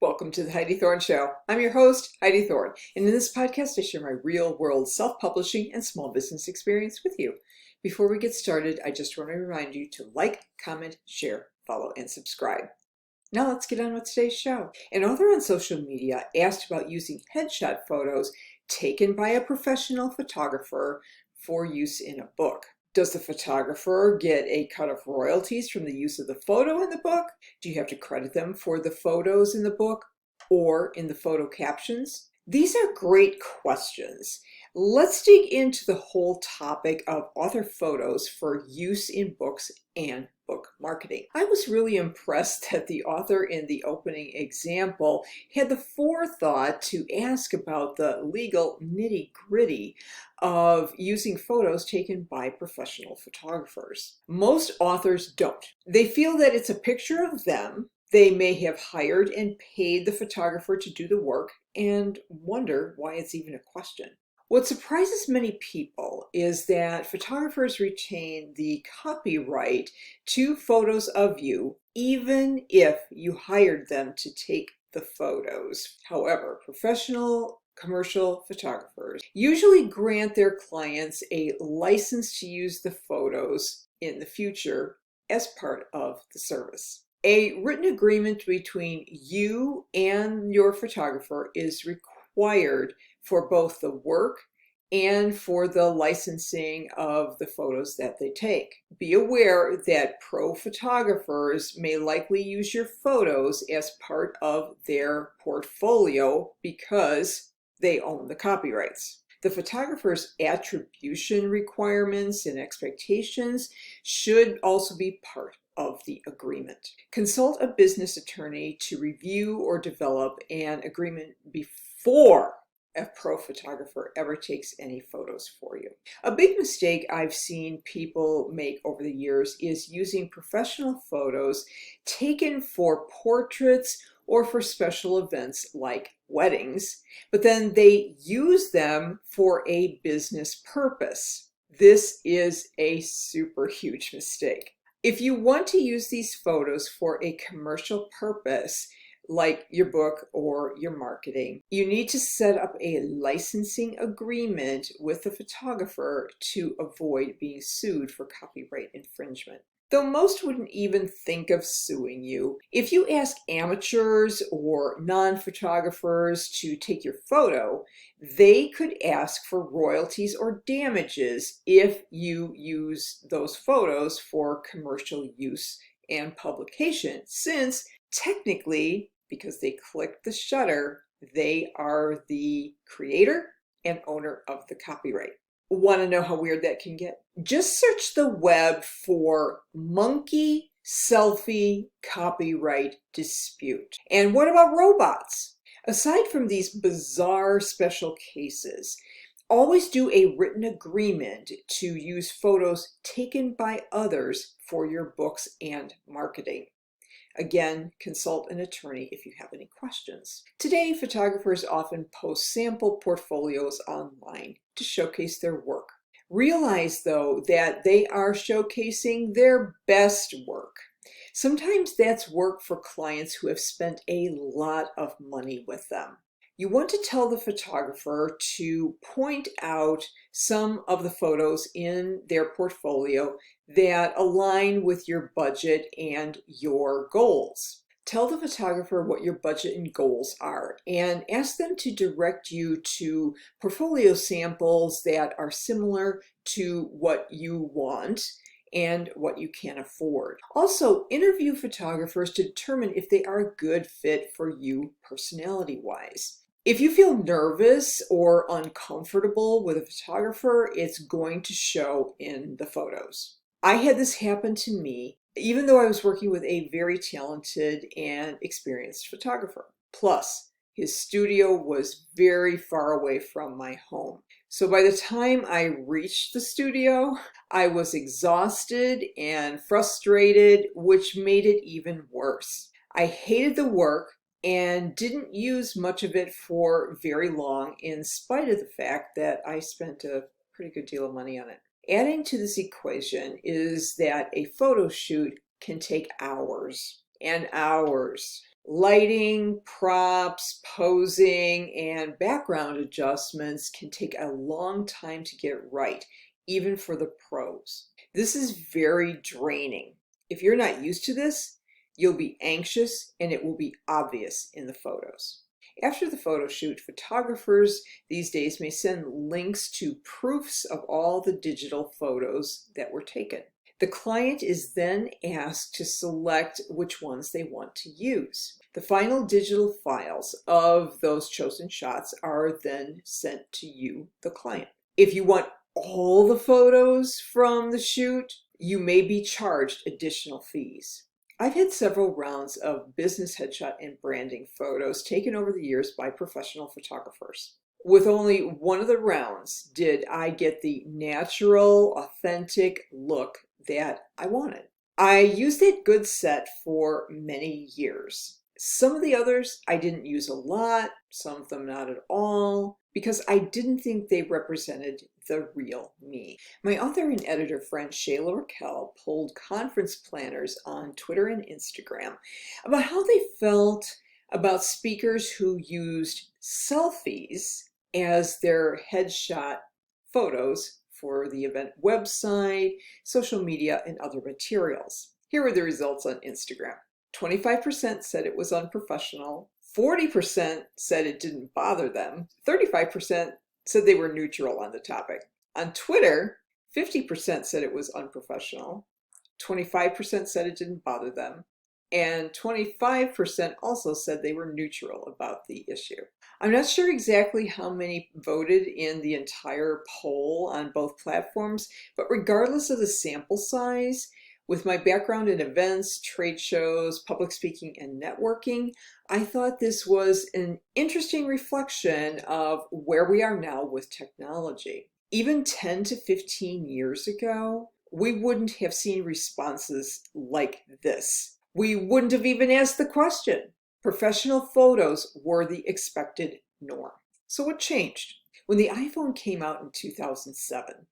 Welcome to the Heidi Thorne Show. I'm your host, Heidi Thorne, and in this podcast I share my real-world self-publishing and small business experience with you. Before we get started, I just want to remind you to like, comment, share, follow, and subscribe. Now let's get on with today's show. An author on social media asked about using headshot photos taken by a professional photographer for use in a book. Does the photographer get a cut of royalties from the use of the photo in the book? Do you have to credit them for the photos in the book or in the photo captions? These are great questions. Let's dig into the whole topic of author photos for use in books and book marketing. I was really impressed that the author in the opening example had the forethought to ask about the legal nitty-gritty of using photos taken by professional photographers. Most authors don't. They feel that it's a picture of them. They may have hired and paid the photographer to do the work and wonder why it's even a question. What surprises many people is that photographers retain the copyright to photos of you, even if you hired them to take the photos. However, professional commercial photographers usually grant their clients a license to use the photos in the future as part of the service. A written agreement between you and your photographer is required for both the work and for the licensing of the photos that they take. Be aware that pro photographers may likely use your photos as part of their portfolio because they own the copyrights. The photographer's attribution requirements and expectations should also be part of the agreement. Consult a business attorney to review or develop an agreement before a pro photographer ever takes any photos for you. A big mistake I've seen people make over the years is using professional photos taken for portraits or for special events like weddings, but then they use them for a business purpose. This is a super huge mistake. If you want to use these photos for a commercial purpose, like your book or your marketing, you need to set up a licensing agreement with the photographer to avoid being sued for copyright infringement. Though most wouldn't even think of suing you, if you ask amateurs or non-photographers to take your photo, they could ask for royalties or damages if you use those photos for commercial use and publication, since technically, because they clicked the shutter, they are the creator and owner of the copyright. Want to know how weird that can get? Just search the web for monkey selfie copyright dispute. And what about robots? Aside from these bizarre special cases, always do a written agreement to use photos taken by others for your books and marketing. Again, consult an attorney if you have any questions. Today, photographers often post sample portfolios online to showcase their work. Realize, though, that they are showcasing their best work. Sometimes that's work for clients who have spent a lot of money with them. You want to tell the photographer to point out some of the photos in their portfolio that align with your budget and your goals. Tell the photographer what your budget and goals are and ask them to direct you to portfolio samples that are similar to what you want and what you can afford. Also, interview photographers to determine if they are a good fit for you personality-wise. If you feel nervous or uncomfortable with a photographer, it's going to show in the photos. I had this happen to me, even though I was working with a very talented and experienced photographer. Plus, his studio was very far away from my home. So by the time I reached the studio, I was exhausted and frustrated, which made it even worse. I hated the work and didn't use much of it for very long, in spite of the fact that I spent a pretty good deal of money on it. Adding to this equation is that a photo shoot can take hours and hours. Lighting, props, posing, and background adjustments can take a long time to get right, even for the pros. This is very draining. If you're not used to this, you'll be anxious and it will be obvious in the photos. After the photo shoot, photographers these days may send links to proofs of all the digital photos that were taken. The client is then asked to select which ones they want to use. The final digital files of those chosen shots are then sent to you, the client. If you want all the photos from the shoot, you may be charged additional fees. I've had several rounds of business headshot and branding photos taken over the years by professional photographers. With only one of the rounds did I get the natural, authentic look that I wanted. I used that good set for many years. Some of the others I didn't use a lot, some of them not at all, because I didn't think they represented the real me. My author and editor friend Shayla Raquel polled conference planners on Twitter and Instagram about how they felt about speakers who used selfies as their headshot photos for the event website, social media, and other materials. Here are the results on Instagram. 25% said it was unprofessional, 40% said it didn't bother them, 35% said they were neutral on the topic. On Twitter, 50% said it was unprofessional, 25% said it didn't bother them, and 25% also said they were neutral about the issue. I'm not sure exactly how many voted in the entire poll on both platforms, but regardless of the sample size, with my background in events, trade shows, public speaking, and networking, I thought this was an interesting reflection of where we are now with technology. Even 10 to 15 years ago, we wouldn't have seen responses like this. We wouldn't have even asked the question. Professional photos were the expected norm. So what changed? When the iPhone came out in 2007,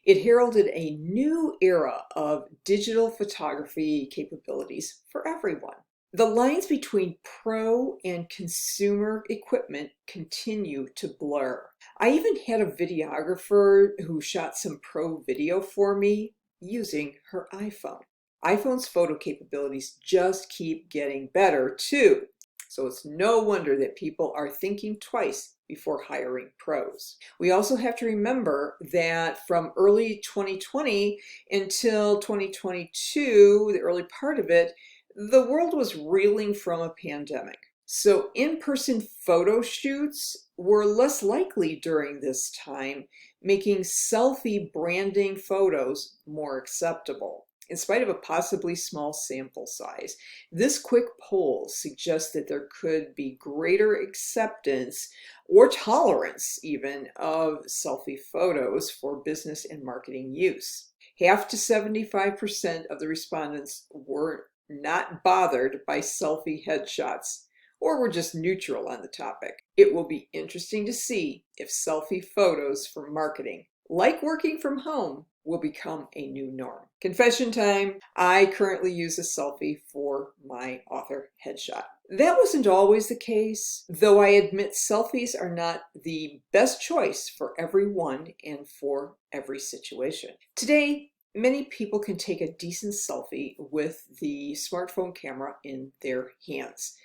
it heralded a new era of digital photography capabilities for everyone. The lines between pro and consumer equipment continue to blur. I even had a videographer who shot some pro video for me using her iPhone. iPhone's photo capabilities just keep getting better too. So it's no wonder that people are thinking twice before hiring pros. We also have to remember that from early 2020 until 2022, the early part of it, the world was reeling from a pandemic. So in-person photo shoots were less likely during this time, making selfie branding photos more acceptable. In spite of a possibly small sample size, this quick poll suggests that there could be greater acceptance or tolerance even of selfie photos for business and marketing use. Half to 75% of the respondents were not bothered by selfie headshots or were just neutral on the topic. It will be interesting to see if selfie photos for marketing, like working from home, will become a new norm. Confession time, I currently use a selfie for my author headshot. That wasn't always the case, though I admit selfies are not the best choice for everyone and for every situation. Today, many people can take a decent selfie with the smartphone camera in their hands,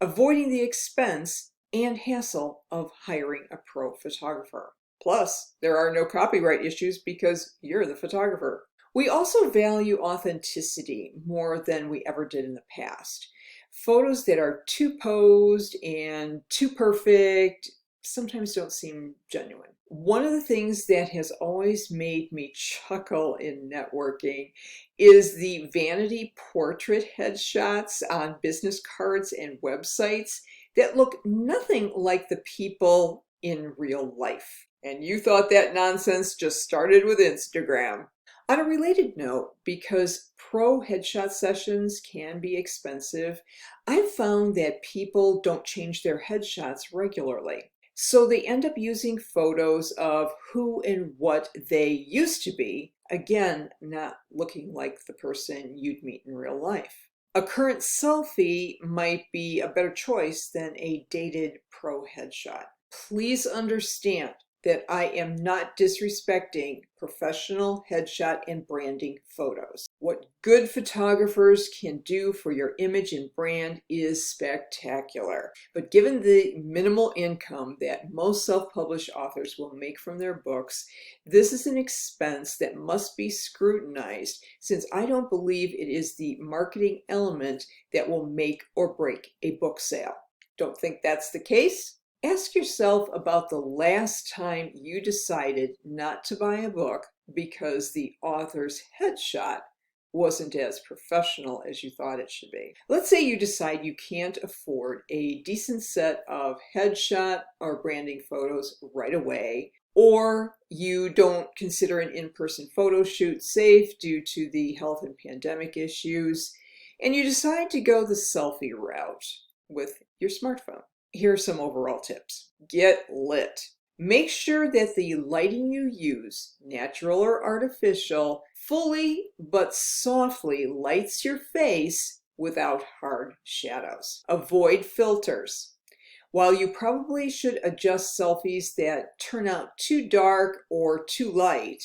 avoiding the expense and hassle of hiring a pro photographer. Plus, there are no copyright issues because you're the photographer. We also value authenticity more than we ever did in the past. Photos that are too posed and too perfect sometimes don't seem genuine. One of the things that has always made me chuckle in networking is the vanity portrait headshots on business cards and websites that look nothing like the people in real life. And you thought that nonsense just started with Instagram. On a related note, because pro headshot sessions can be expensive, I've found that people don't change their headshots regularly. So they end up using photos of who and what they used to be, again, not looking like the person you'd meet in real life. A current selfie might be a better choice than a dated pro headshot. Please understand that I am not disrespecting professional headshot and branding photos. What good photographers can do for your image and brand is spectacular. But given the minimal income that most self-published authors will make from their books, this is an expense that must be scrutinized, since I don't believe it is the marketing element that will make or break a book sale. Don't think that's the case? Ask yourself about the last time you decided not to buy a book because the author's headshot wasn't as professional as you thought it should be. Let's say you decide you can't afford a decent set of headshot or branding photos right away, or you don't consider an in-person photo shoot safe due to the health and pandemic issues, and you decide to go the selfie route with your smartphone. Here are some overall tips. Get lit. Make sure that the lighting you use, natural or artificial, fully but softly lights your face without hard shadows. Avoid filters. While you probably should adjust selfies that turn out too dark or too light,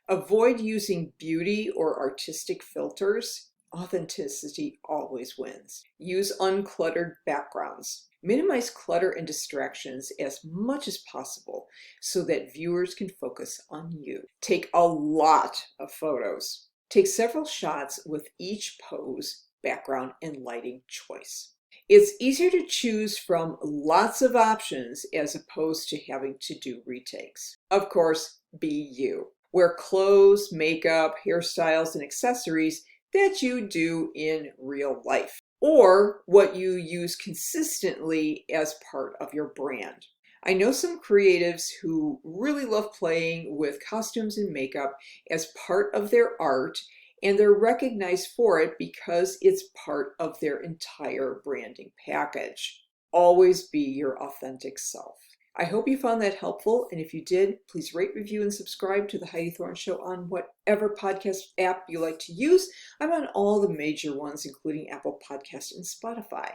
avoid using beauty or artistic filters. Authenticity always wins. Use uncluttered backgrounds. Minimize clutter and distractions as much as possible so that viewers can focus on you. Take a lot of photos. Take several shots with each pose, background, and lighting choice. It's easier to choose from lots of options as opposed to having to do retakes. Of course, be you. Wear clothes, makeup, hairstyles, and accessories that you do in real life, or what you use consistently as part of your brand. I know some creatives who really love playing with costumes and makeup as part of their art, and they're recognized for it because it's part of their entire branding package. Always be your authentic self. I hope you found that helpful, and if you did, please rate, review, and subscribe to The Heidi Thorne Show on whatever podcast app you like to use. I'm on all the major ones, including Apple Podcasts and Spotify.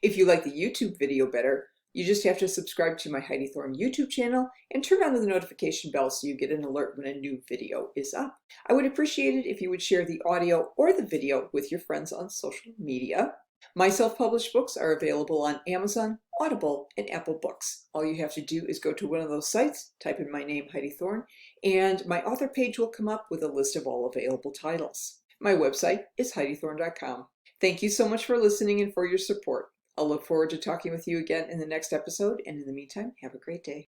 If you like the YouTube video better, you just have to subscribe to my Heidi Thorne YouTube channel and turn on the notification bell so you get an alert when a new video is up. I would appreciate it if you would share the audio or the video with your friends on social media. My self-published books are available on Amazon, Audible, and Apple Books. All you have to do is go to one of those sites, type in my name, Heidi Thorne, and my author page will come up with a list of all available titles. My website is HeidiThorne.com. Thank you so much for listening and for your support. I'll look forward to talking with you again in the next episode, and in the meantime, have a great day.